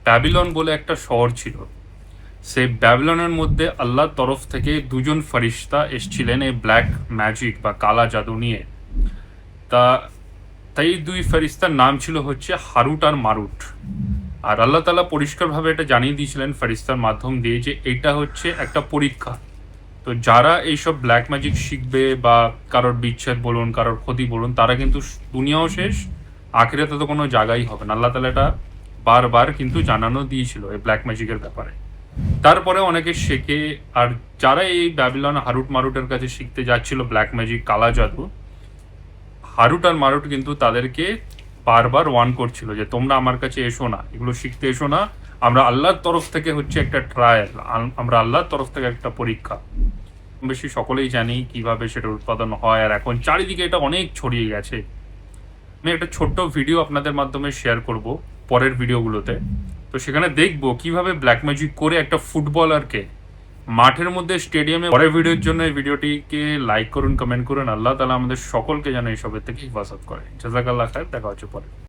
Babylon বলে একটা শহর ছিল। সেই ব্যাবিলনের মধ্যে আল্লাহর তরফ থেকে দুজন ফরিস্তা এসছিলেন এই ব্ল্যাক ম্যাজিক বা কালা জাদু নিয়ে। তা তাই দুই ফেরিস্তার নাম ছিল হচ্ছে হারুট আর মারুট। আর আল্লাহ তালা পরিষ্কারভাবে এটা জানিয়ে দিয়েছিলেন ফেরিস্তার মাধ্যম দিয়ে যে এটা হচ্ছে একটা পরীক্ষা। তো যারা এইসব ব্ল্যাক ম্যাজিক শিখবে বা কারোর বিচ্ছেদ বলুন, কারোর ক্ষতি বলুন, তারা কিন্তু দুনিয়াও শেষ, আখিরাতে তো কোনো জায়গাই হবে না। আল্লাহ তালা এটা বারবার কিন্তু জানানো দিয়েছিল এই ব্ল্যাক ম্যাজিকের ব্যাপারে। তারপরে অনেকে শেখে। আর যারা এই ব্যাবিলন হারুট মারুটের কাছে শিখতে যাচ্ছিল ব্ল্যাক ম্যাজিক কালা জাদু, হারুট আর মারুট কিন্তু তাদেরকে বারবার ওয়ার্ন করছিল যে তোমরা আমার কাছে এসো না, এগুলো শিখতে এসো না। আমরা আল্লাহর তরফ থেকে হচ্ছে একটা ট্রায়াল, আমরা আল্লাহর তরফ থেকে একটা পরীক্ষা। বেশি সকলেই জানি কিভাবে সেটা উৎপাদন হয়, আর এখন চারিদিকে এটা অনেক ছড়িয়ে গেছে। আমি একটা ছোট্ট ভিডিও আপনাদের মাধ্যমে শেয়ার করব পরের ভিডিওগুলোতে। তো সেখানে দেখবো কিভাবে ব্ল্যাক ম্যাজিক করে একটা ফুটবলারকে মাঠের মধ্যে স্টেডিয়ামে। পরের ভিডিওর জন্য এই ভিডিওটিকে লাইক করুন, কমেন্ট করুন। আল্লাহ তাআলা আমাদের সকলকে যেন এইসবের থেকে হিফাজত করে। জাযাকাল্লাহ খায়ের। দেখা হচ্ছে পরে।